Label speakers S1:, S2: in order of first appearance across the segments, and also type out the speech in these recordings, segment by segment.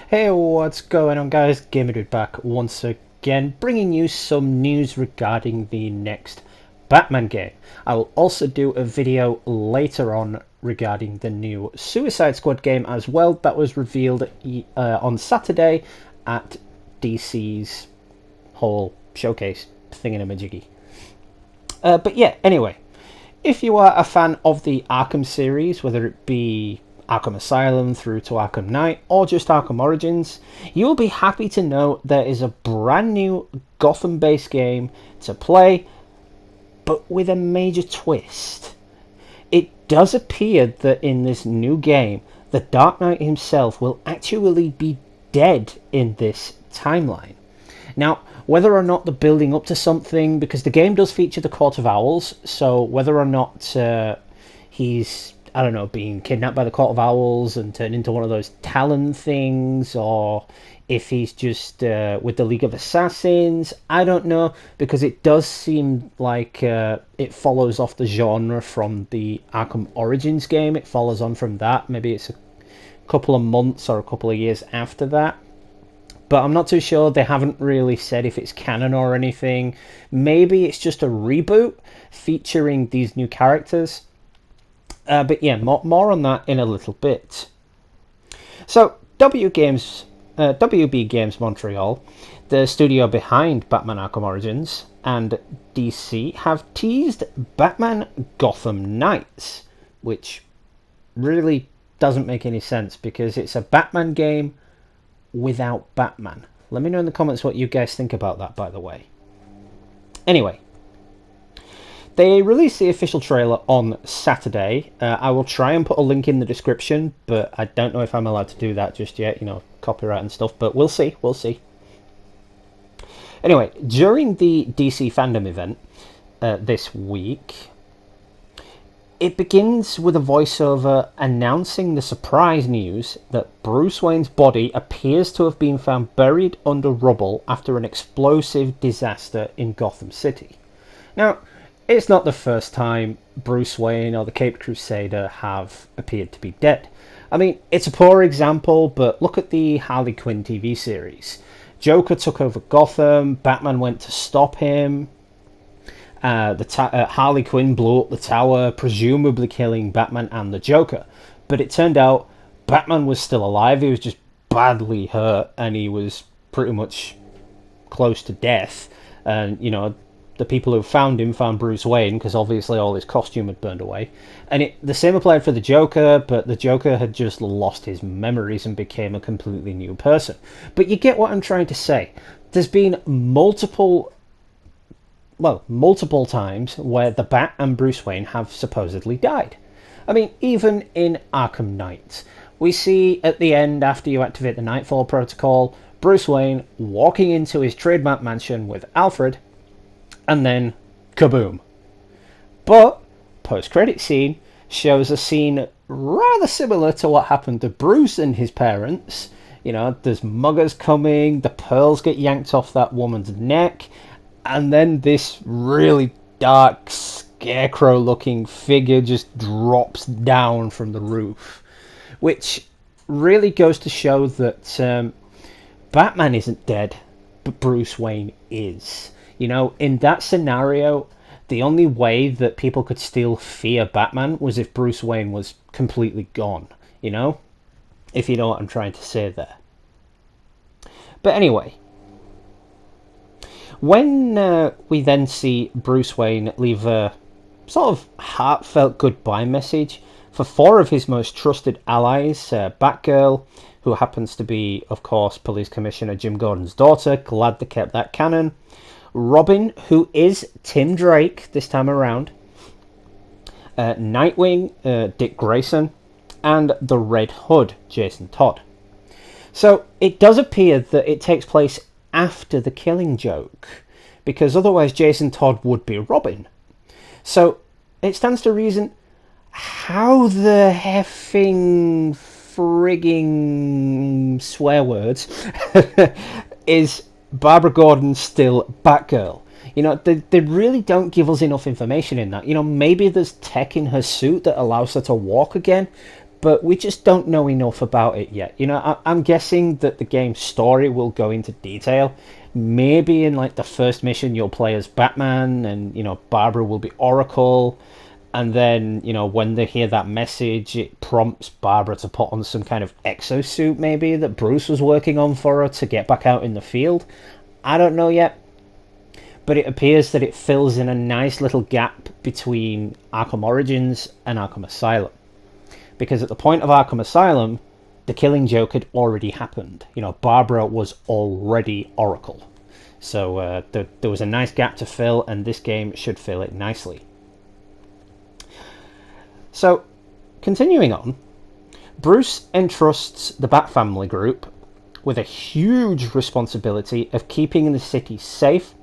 S1: Hey, what's going on, guys? Gamer Dude back once again, bringing you some news regarding the next Batman game. I will also do a video later on regarding the new Suicide Squad game as well that was revealed on Saturday at DC's whole showcase thingamajiggy. But yeah, anyway, if you are a fan of the Arkham series, whether it be Arkham Asylum through to Arkham Knight or just Arkham Origins, you'll be happy to know there is a brand new Gotham based game to play, but with a major twist. It does appear that in this new game, the Dark Knight himself will actually be dead in this timeline. Now, whether or not they're building up to something, because the game does feature the Court of Owls, so whether or not he's, I don't know, being kidnapped by the Court of Owls and turned into one of those Talon things, or if he's just with the League of Assassins, I don't know, because it does seem like it follows off the genre from the Arkham Origins game. It follows on from that. Maybe it's a couple of months or a couple of years after that. But I'm not too sure. They haven't really said if it's canon or anything. Maybe it's just a reboot featuring these new characters. But yeah, more on that in a little bit. So, WB Games Montreal, the studio behind Batman Arkham Origins, and DC have teased Batman Gotham Knights, which really doesn't make any sense because it's a Batman game without Batman. Let me know in the comments what you guys think about that, by the way. Anyway, they released the official trailer on Saturday. I will try and put a link in the description, but I don't know if I'm allowed to do that just yet, copyright and stuff, but we'll see. Anyway, during the DC fandom event this week, it begins with a voiceover announcing the surprise news that Bruce Wayne's body appears to have been found buried under rubble after an explosive disaster in Gotham City. Now, it's not the first time Bruce Wayne or the Caped Crusader have appeared to be dead. I mean, it's a poor example, but look at the Harley Quinn TV series. Joker took over Gotham, Batman went to stop him. Harley Quinn blew up the tower, presumably killing Batman and the Joker. But it turned out Batman was still alive. He was just badly hurt, and he was pretty much close to death. And, the people who found him found Bruce Wayne, because obviously all his costume had burned away. And the same applied for the Joker, but the Joker had just lost his memories and became a completely new person. But you get what I'm trying to say. There's been multiple times where the Bat and Bruce Wayne have supposedly died. I mean, even in Arkham Knight, we see at the end, after you activate the Nightfall Protocol, Bruce Wayne walking into his trademark mansion with Alfred, and then kaboom. But post-credit scene shows a scene rather similar to what happened to Bruce and his parents. There's muggers coming, the pearls get yanked off that woman's neck, and then this really dark, scarecrow-looking figure just drops down from the roof. Which really goes to show that Batman isn't dead, but Bruce Wayne is. In that scenario, the only way that people could still fear Batman was if Bruce Wayne was completely gone, if you know what I'm trying to say there. But anyway, when we then see Bruce Wayne leave a sort of heartfelt goodbye message for four of his most trusted allies, Batgirl, who happens to be, of course, Police Commissioner Jim Gordon's daughter, glad they kept that canon, Robin, who is Tim Drake this time around, Nightwing, Dick Grayson, and the Red Hood, Jason Todd. So it does appear that it takes place after the Killing Joke, because otherwise Jason Todd would be Robin. So it stands to reason, how the heffing frigging swear words is Barbara Gordon still Batgirl? They really don't give us enough information in that. Maybe there's tech in her suit that allows her to walk again, but we just don't know enough about it yet. You know, I'm guessing that the game's story will go into detail. Maybe in like the first mission you'll play as Batman, and you know Barbara will be Oracle, and then you know when they hear that message, it prompts Barbara to put on some kind of exosuit maybe that Bruce was working on for her to get back out in the field. I don't know yet, but it appears that it fills in a nice little gap between Arkham Origins and Arkham Asylum. Because at the point of Arkham Asylum, the Killing Joke had already happened. You know, Barbara was already Oracle. So there was a nice gap to fill, and this game should fill it nicely. So, continuing on, Bruce entrusts the Bat Family group with a huge responsibility of keeping the city safe,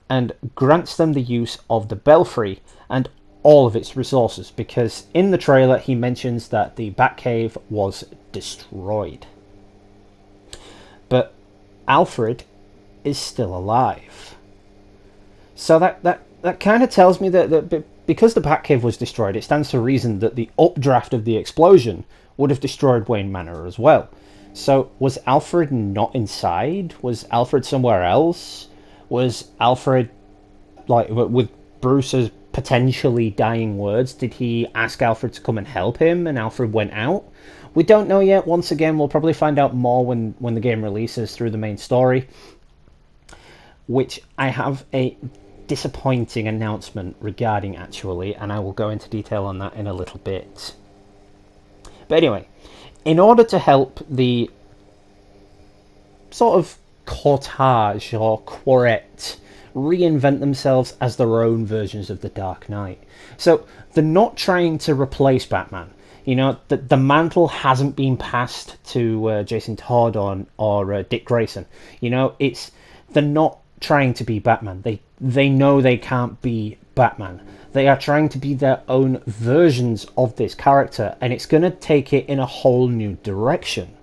S1: and grants them the use of the Belfry and all of its resources, because in the trailer he mentions that the Batcave was destroyed. But Alfred is still alive. So that kind of tells me that because the Batcave was destroyed, it stands to reason that the updraft of the explosion would have destroyed Wayne Manor as well. So was Alfred not inside? Was Alfred somewhere else? Was Alfred, like, with Bruce's potentially dying words, did he ask Alfred to come and help him and Alfred went out? We don't know yet. Once again, we'll probably find out more when the game releases through the main story, which I have a disappointing announcement regarding, actually, and I will go into detail on that in a little bit. But anyway, in order to help the sort of cortege or quartet reinvent themselves as their own versions of the Dark Knight. So they're not trying to replace Batman. You know, the mantle hasn't been passed to Jason Todd or Dick Grayson. You know, they're not trying to be Batman. They know they can't be Batman. They are trying to be their own versions of this character, and it's going to take it in a whole new direction.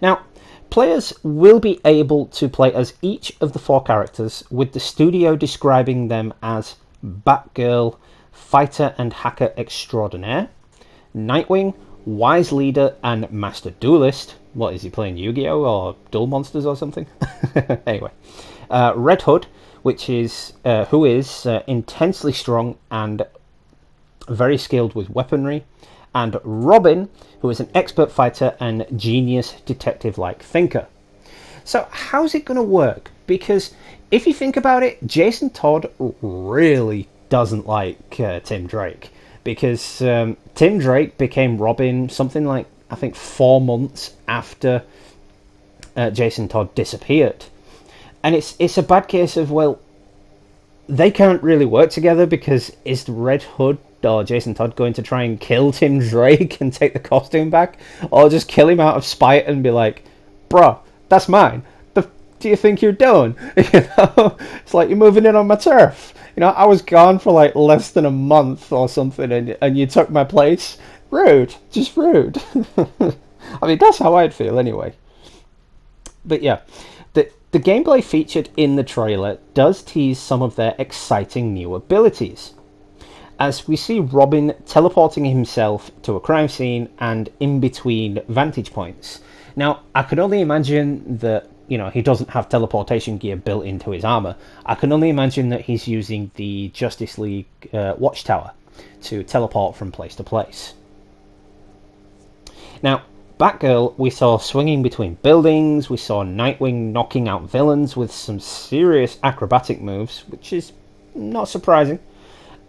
S1: Now, players will be able to play as each of the four characters, with the studio describing them as Batgirl, fighter and hacker extraordinaire, Nightwing, wise leader and master duelist. What, is he playing Yu-Gi-Oh or Duel Monsters or something? Anyway, Red Hood, who is intensely strong and very skilled with weaponry, and Robin, who is an expert fighter and genius detective-like thinker. So how's it going to work? Because if you think about it, Jason Todd really doesn't like Tim Drake, because Tim Drake became Robin something like, I think, 4 months after Jason Todd disappeared. And it's a bad case of, well, they can't really work together, because is Red Hood or Jason Todd going to try and kill Tim Drake and take the costume back, or just kill him out of spite and be like, bruh, that's mine, the do you think you're doing? You know, it's like, you're moving in on my turf. You know, I was gone for like less than a month or something, and you took my place. Rude, just rude. I mean, that's how I'd feel anyway. But yeah, the gameplay featured in the trailer does tease some of their exciting new abilities, as we see Robin teleporting himself to a crime scene and in between vantage points. Now, I can only imagine that, you know, he doesn't have teleportation gear built into his armor. I can only imagine that he's using the Justice League Watchtower to teleport from place to place. Now, Batgirl we saw swinging between buildings, we saw Nightwing knocking out villains with some serious acrobatic moves, which is not surprising,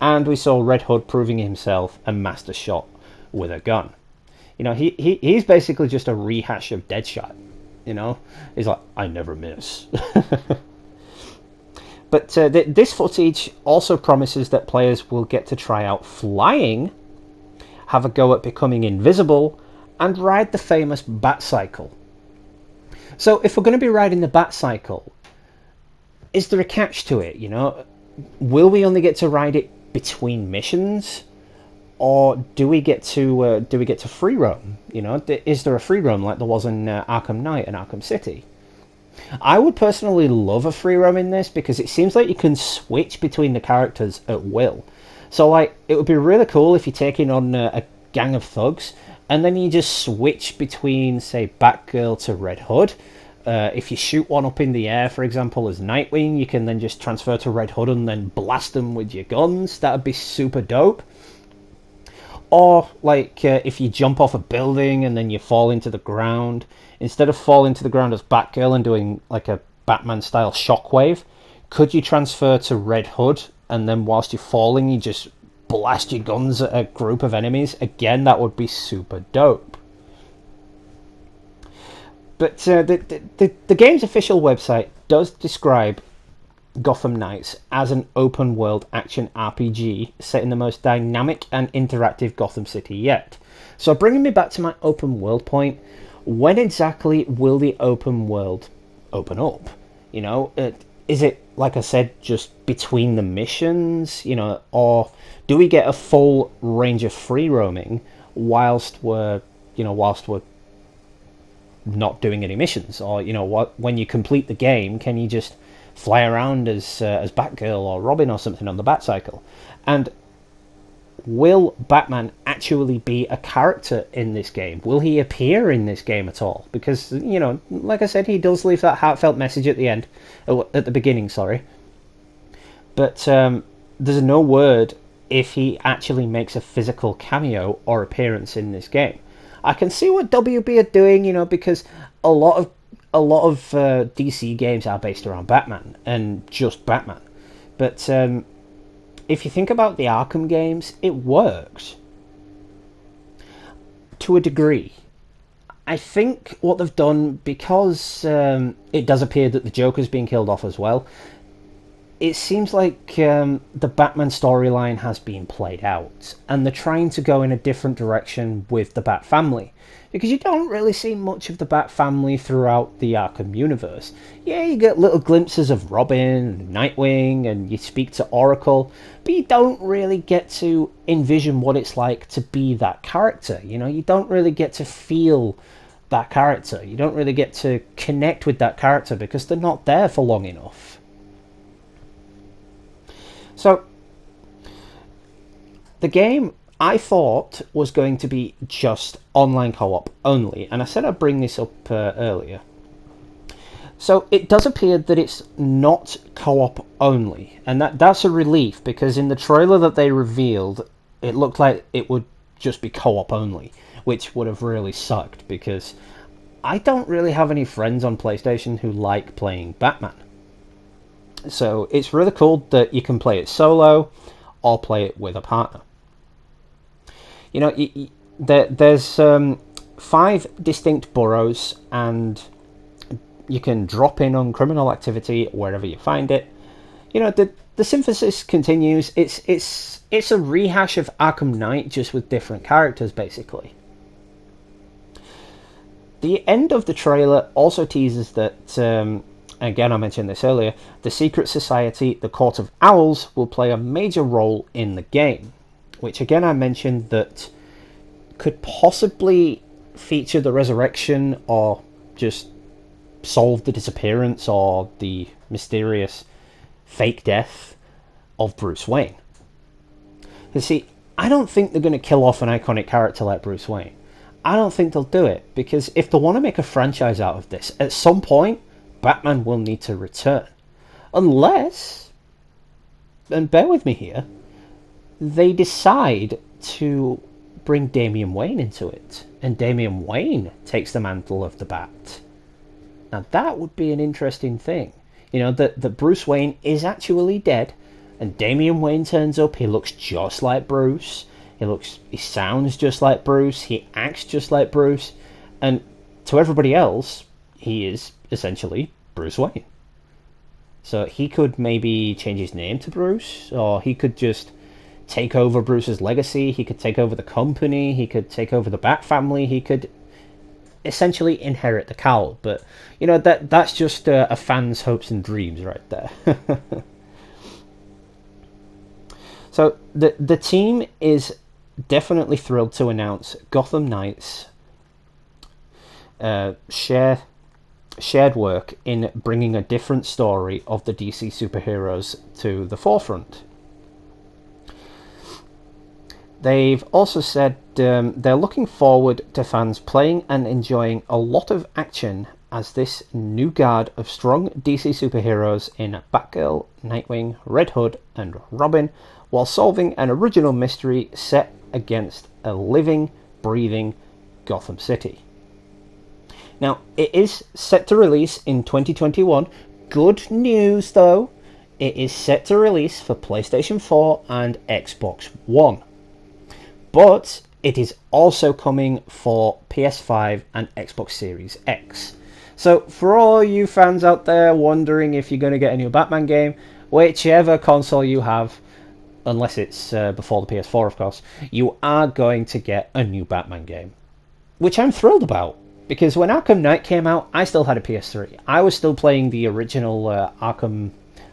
S1: and we saw Red Hood proving himself a master shot with a gun. You know, he's basically just a rehash of Deadshot, you know? He's like, I never miss. But this footage also promises that players will get to try out flying, have a go at becoming invisible, and ride the famous Batcycle. So if we're going to be riding the Batcycle, is there a catch to it, you know? Will we only get to ride it between missions, or do we get to free roam? You know, is there a free roam like there was in Arkham Knight and Arkham City? I would personally love a free roam in this, because it seems like you can switch between the characters at will. So like, it would be really cool if you're taking on gang of thugs, and then you just switch between, say, Batgirl to Red Hood. If you shoot one up in the air, for example, as Nightwing, you can then just transfer to Red Hood and then blast them with your guns. That would be super dope. Or, like, if you jump off a building and then you fall into the ground, instead of falling to the ground as Batgirl and doing, like, a Batman-style shockwave, could you transfer to Red Hood, and then whilst you're falling, you just blast your guns at a group of enemies? Again, that would be super dope. But the game's official website does describe Gotham Knights as an open world action RPG set in the most dynamic and interactive Gotham City yet. So bringing me back to my open world point, when exactly will the open world open up? You know, is it, like I said, just between the missions, you know, or do we get a full range of free roaming whilst we're not doing any missions? Or, you know, when you complete the game, can you just fly around as Batgirl or Robin or something on the Batcycle? And will Batman actually be a character in this game? Will he appear in this game at all? Because, you know, like I said, he does leave that heartfelt message at the end, at the beginning, sorry. But there's no word if he actually makes a physical cameo or appearance in this game. I can see what WB are doing, you know, because a lot of DC games are based around Batman and just Batman. But if you think about the Arkham games, it works to a degree. I think what they've done, because it does appear that the Joker's being killed off as well, it seems like the Batman storyline has been played out, and they're trying to go in a different direction with the Bat family, because you don't really see much of the Bat family throughout the Arkham universe. Yeah, you get little glimpses of Robin and Nightwing, and you speak to Oracle, but you don't really get to envision what it's like to be that character. You know, you don't really get to feel that character. You don't really get to connect with that character because they're not there for long enough. So, the game I thought was going to be just online co-op only, and I said I'd bring this up earlier. So it does appear that it's not co-op only, and that's a relief, because in the trailer that they revealed, it looked like it would just be co-op only, which would have really sucked, because I don't really have any friends on PlayStation who like playing Batman. So it's really cool that you can play it solo or play it with a partner. You know, there's 5 distinct boroughs, and you can drop in on criminal activity wherever you find it. You know, the synthesis continues. It's a rehash of Arkham Knight, just with different characters, basically. The end of the trailer also teases that, again, I mentioned this earlier, the Secret Society, the Court of Owls, will play a major role in the game, which, again, I mentioned that could possibly feature the resurrection or just solve the disappearance or the mysterious fake death of Bruce Wayne. You see, I don't think they're going to kill off an iconic character like Bruce Wayne. I don't think they'll do it, because if they want to make a franchise out of this, at some point, Batman will need to return. Unless, and bear with me here, they decide to bring Damian Wayne into it, and Damian Wayne takes the mantle of the Bat. Now that would be an interesting thing. You know, that Bruce Wayne is actually dead, and Damian Wayne turns up. He looks just like Bruce. He sounds just like Bruce. He acts just like Bruce. And to everybody else, he is essentially Bruce Wayne. So he could maybe change his name to Bruce, or he could just take over Bruce's legacy. He could take over the company. He could take over the Bat family. He could essentially inherit the cowl. But, you know, that's just a fan's hopes and dreams right there. So the team is definitely thrilled to announce Gotham Knights shared work in bringing a different story of the DC superheroes to the forefront. They've also said they're looking forward to fans playing and enjoying a lot of action as this new guard of strong DC superheroes in Batgirl, Nightwing, Red Hood and Robin, while solving an original mystery set against a living, breathing Gotham City. Now, it is set to release in 2021. Good news though, it is set to release for PlayStation 4 and Xbox One. But it is also coming for PS5 and Xbox Series X. So for all you fans out there wondering if you're going to get a new Batman game, whichever console you have, unless it's before the PS4 of course, you are going to get a new Batman game. Which I'm thrilled about, because when Arkham Knight came out, I still had a PS3. I was still playing the original Arkham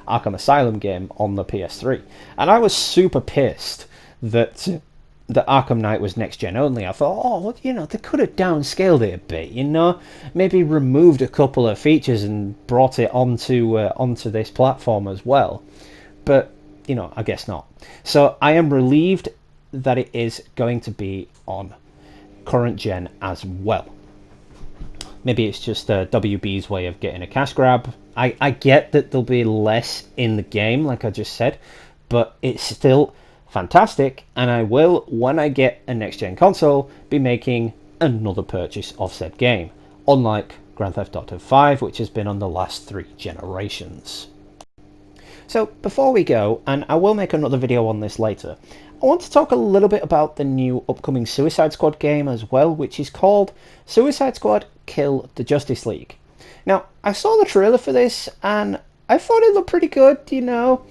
S1: Asylum game on the PS3. And I was super pissed that the Arkham Knight was next gen only. I thought, oh, well, you know, they could have downscaled it a bit, you know, maybe removed a couple of features and brought it onto this platform as well. But you know, I guess not. So I am relieved that it is going to be on current gen as well. Maybe it's just WB's way of getting a cash grab. I get that there'll be less in the game, like I just said, but it's still fantastic, and I will, when I get a next-gen console, be making another purchase of said game, unlike Grand Theft Auto 5, which has been on the last 3 generations. So before we go, and I will make another video on this later, I want to talk a little bit about the new upcoming Suicide Squad game as well, which is called Suicide Squad Kill the Justice League. Now, I saw the trailer for this, and I thought it looked pretty good, you know,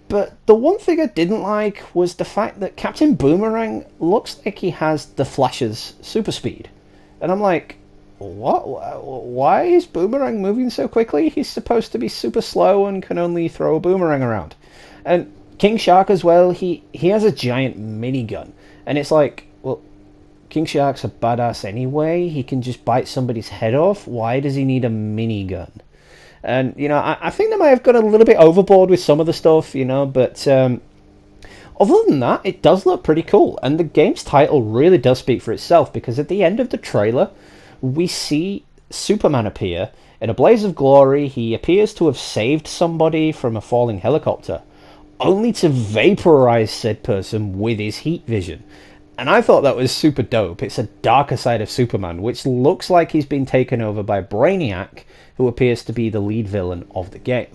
S1: but the one thing I didn't like was the fact that Captain Boomerang looks like he has the Flash's super speed. And I'm like, what? Why is Boomerang moving so quickly? He's supposed to be super slow and can only throw a boomerang around. And King Shark as well, he has a giant minigun. And it's like, well, King Shark's a badass anyway. He can just bite somebody's head off. Why does he need a minigun? And, you know, I think they might have gone a little bit overboard with some of the stuff, you know, but other than that, it does look pretty cool. And the game's title really does speak for itself, because at the end of the trailer, we see Superman appear in a blaze of glory. He appears to have saved somebody from a falling helicopter, only to vaporize said person with his heat vision. And I thought that was super dope. It's a darker side of Superman, which looks like he's been taken over by Brainiac, who appears to be the lead villain of the game.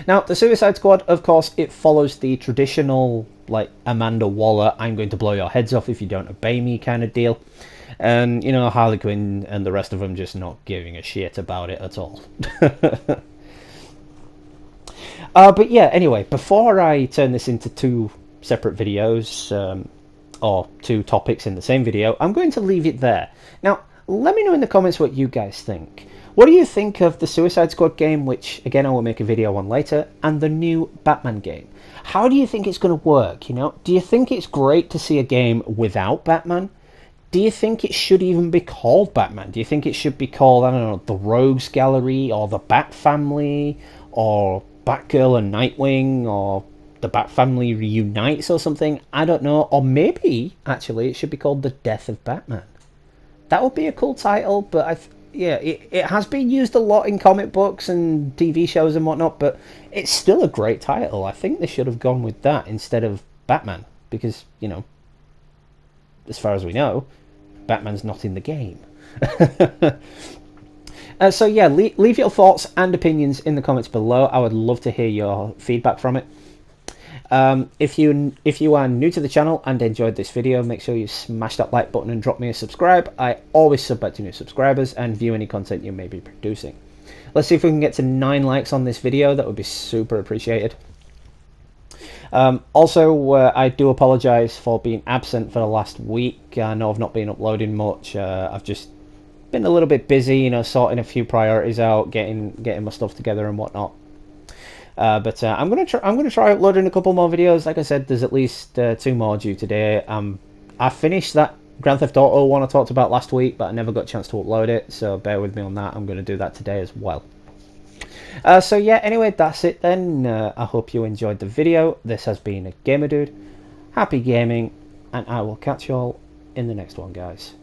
S1: Now, the Suicide Squad, of course, it follows the traditional, like, Amanda Waller, I'm going to blow your heads off if you don't obey me kind of deal. And, you know, Harley Quinn and the rest of them just not giving a shit about it at all. But yeah, anyway, before I turn this into 2 separate videos, or 2 topics in the same video, I'm going to leave it there. Now, let me know in the comments what you guys think. What do you think of the Suicide Squad game, which, again, I will make a video on later, and the new Batman game? How do you think it's going to work, you know? Do you think it's great to see a game without Batman? Do you think it should even be called Batman? Do you think it should be called, I don't know, the Rogues Gallery, or the Bat Family, or Batgirl and Nightwing, or the Bat Family Reunites or something? I don't know. Or maybe, actually, it should be called The Death of Batman. That would be a cool title, but it has been used a lot in comic books and TV shows and whatnot, but it's still a great title. I think they should have gone with that instead of Batman, because, you know, as far as we know, Batman's not in the game. So yeah, leave your thoughts and opinions in the comments below. I would love to hear your feedback from it. If you are new to the channel and enjoyed this video, make sure you smash that like button and drop me a subscribe. I always sub back to new subscribers and view any content you may be producing. Let's see if we can get to 9 likes on this video. That would be super appreciated. Also, I do apologise for being absent for the last week. I know I've not been uploading much. I've just been a little bit busy, you know, sorting a few priorities out, getting my stuff together and whatnot. But I'm gonna try uploading a couple more videos. Like I said, there's at least 2 more due today. I finished that Grand Theft Auto one I talked about last week, but I never got a chance to upload it, so bear with me on that. I'm going to do that today as well. So yeah, anyway, that's it then. I hope you enjoyed the video. This has been a Gamer Dude. Happy gaming. and I will catch you all in the next one, guys.